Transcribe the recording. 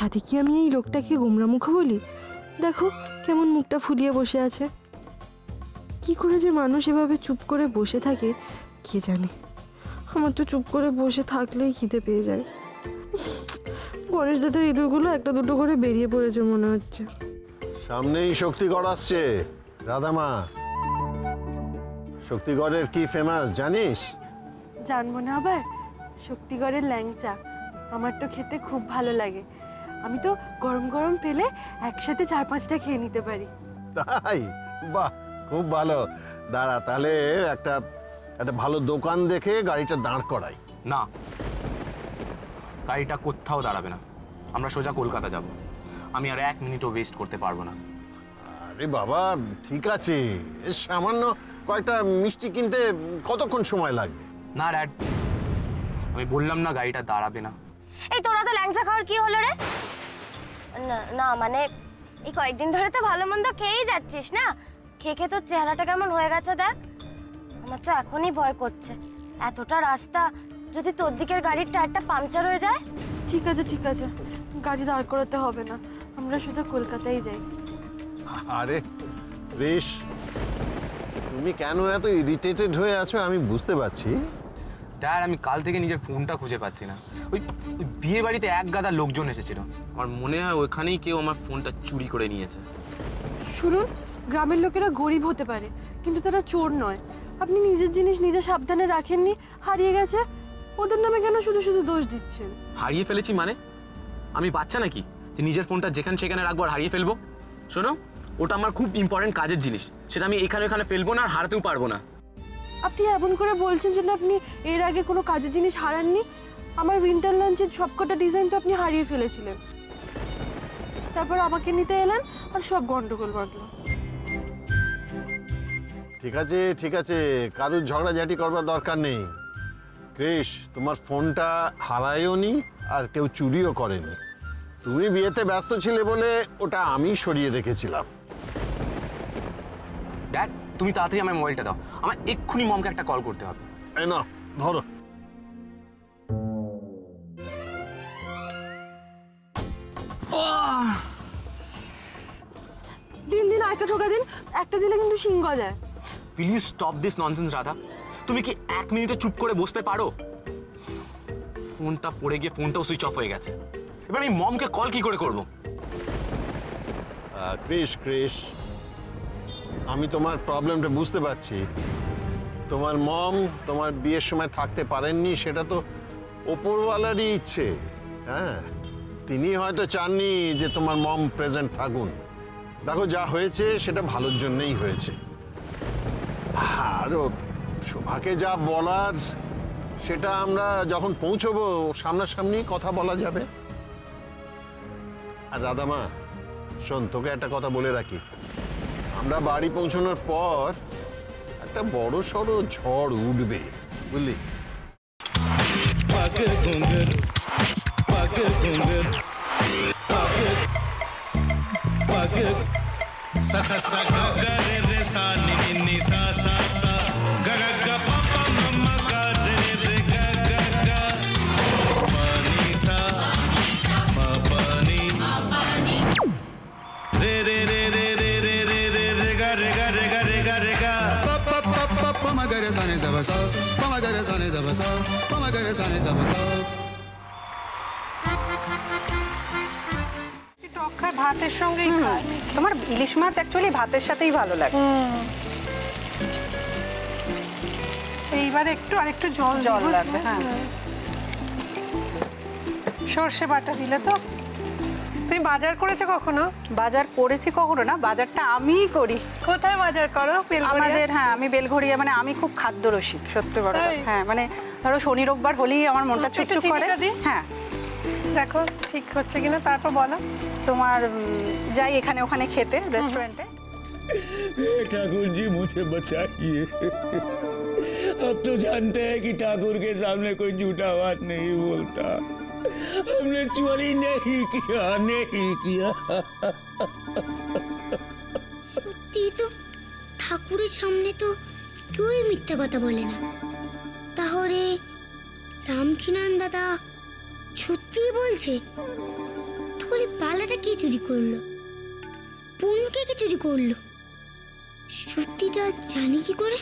সাথে কি আমি এই লোকটাকে গোমরামুখ বলি? দেখো কেমন মুখটা ফুলিয়ে বসে আছে। কি করে যে মানুষ এভাবে চুপ করে বসে থাকে কে জানে। আমার তো চুপ করে বসে থাকলেই খিদে পেয়ে যায়। গণেশ দাদার ইঁদুরগুলো একটা দুটো করে বেরিয়ে পড়েছে মনে হচ্ছে। সামনেই শক্তিগড় আসছে রাধামা। শক্তিগড়ের কি ফেমাস জানিস? জানবো না আবার? শক্তিগড়ের ল্যাংচা আমার তো খেতে খুব ভালো লাগে। আমি তো গরম গরম পেলে একসাথে 4-5টা খেয়ে নিতে পারি। তাই? বাহ, খুব ভালো। দাঁড়া, তাহলে একটা ভালো দোকান দেখে গাড়িটা দাঁড় করাই। না, গাড়িটা কোথাও দাঁড়াবে না। আমরা সোজা কলকাতা যাব। আমি আর 1 মিনিটও ওয়েস্ট করতে পারবো না। আরে বাবা, ঠিক আছে, সামান্য কয়েকটা মিষ্টি কিনতে কতক্ষণ সময় লাগবে? না ড্যাড, আমি বললাম না গাড়িটা দাঁড়াবে না। এই তোরা তো ল্যাংচা খাওয়ার কি হলো রে? না না, মানে এই কয়েকদিন ধরে তো ভালো মন্দ খেয়েই যাচ্ছিস না। খেয়ে খেয়ে তোর চেহারাটা কেমন হয়ে গেছে দেখ। আমার তো এখনই ভয় করছে, এতটা রাস্তা যদি তোর দিকের গাড়ির টায়ারটা পাংচার হয়ে যায়। ঠিক আছে ঠিক আছে, গাড়ি দাঁড় করাতে হবে না, আমরা সোজা কলকাতায় যাই। আরে বেশ, তুমি কেন এত ইরিটেটেড হয়ে আছো আমি বুঝতে পারছি। ড্যাড, আমি কাল থেকে নিজের ফোনটা খুঁজে পাচ্ছি না। ওই বিয়ে বাড়িতে এক গাদা লোকজন এসেছিল, আমার মনে হয় ওখানেই কেউ আমার ফোনটা চুরি করে নিয়েছে। শুনুন, গ্রামের লোকেরা গরিব হতে পারে কিন্তু তারা চোর নয়। আপনি নিজের জিনিস নিজে সাবধানে রাখেননি, হারিয়ে গেছে, ওদের নামে কেন শুধু শুধু দোষ দিচ্ছেন? হারিয়ে ফেলেছি মানে? আমি বাচ্চা নাকি যে নিজের ফোনটা যেখানে সেখানে রাখবো আর হারিয়ে ফেলবো? শোনো, ওটা আমার খুব ইম্পর্টেন্ট কাজের জিনিস, সেটা আমি এখানে ওখানে ফেলবো না আর হারাতেও পারবো না। আপনি এমন করে বলছেন যেন আপনি এর আগে কোনো কাজের জিনিস হারাননি। আমার উইন্টার লাঞ্চের সবকটা ডিজাইন তো আপনি হারিয়ে ফেলেছিলেন, তারপর আমাকে নিতে এলেন আর সব গন্ডগোল বাঁধলো। ঠিক আছে ঠিক আছে, কারুর ঝগড়াঝাটি করবার দরকার নেই। ক্রিস, তোমার ফোনটা হারায়ওনি আর কেউ চুরিও করেনি। তুমি বিয়েতে ব্যস্ত ছিলে বলে ওটা আমি সরিয়ে রেখেছিলাম। ড্যাড, তুমি তাড়াতাড়ি আমার মোবাইলটা দাও, আমার এক্ষুনি মমকে একটা কল করতে হবে। এই না, ধরো। দিন দিন আরেকটা ঠোকা দিন, একটা দিলে কিন্তু সিং গজায়। Please stop this nonsense Radha. তুমি কি 1 মিনিটে চুপ করে বসতে পারো? ফোনটা পড়ে গিয়ে ফোনটাও সুইচ অফ হয়ে গেছে, এবার আমি মমকে কল কি করে করব? ক্রিস, আমি তোমার প্রবলেমটা বুঝতে পারছি। তোমার মম তোমার বিয়ের সময় থাকতে পারেননি, সেটা তো ওপরওয়ালারই ইচ্ছে। হ্যাঁ, তিনি হয়তো চাননি যে তোমার মম প্রেজেন্ট থাকুন। দেখো, যা হয়েছে সেটা ভালোর জন্যই হয়েছে। আর শোভাকে যা বলার সেটা আমরা যখন পৌঁছবো সামনাসামনি কথা বলা যাবে। আর রাধামা, শোন, তোকে একটা কথা বলে রাখি, আমরা বাড়ি পৌঁছানোর পর একটা বড় সড়ো ঝড় উঠবে, বুঝলি? ভাতের সঙ্গেই খায়। তোমার ইলিশ মাছ অ্যাকচুয়ালি ভাতের সাথেই ভালো লাগে। এইবার আরেকটু জল লাগবে। হ্যাঁ, সর্ষে বাটা দিলে তো। তুমি বাজার করেছো কখনো? বাজার করেছি কখনো না, বাজারটা আমিই করি। কোথায় বাজার করো? আমাদের, হ্যাঁ, আমি বেলঘড়িয়া, মানে আমি খুব খাদ্য রসিক, সত্যি বড়। হ্যাঁ, মানে ধরো শনি রোববার হলেই আমার মনটা চুপচুপ করে। হ্যাঁ, দেখো ঠিক হচ্ছে কিনা, তারপর বলো। তোমার যাই এখানে ওখানে খেতে, रेस्टोरेंटे। ठाकुर जी मुझे बचाइए, अब तो जानते हैं कि ठाकुर के सामने कोई झूठा बात नहीं बोलता। हमने चोरी नहीं किया। সত্যি তো, ঠাকুরের সামনে তো কেউই মিথ্যা কথা বলে না। তাহলে রামকিনান দাদা সত্যি বলছে? তাহলে পালাটা কে চুরি করলো? বোনকে কে চুরি করলো? সত্যিটা জানি কি করে?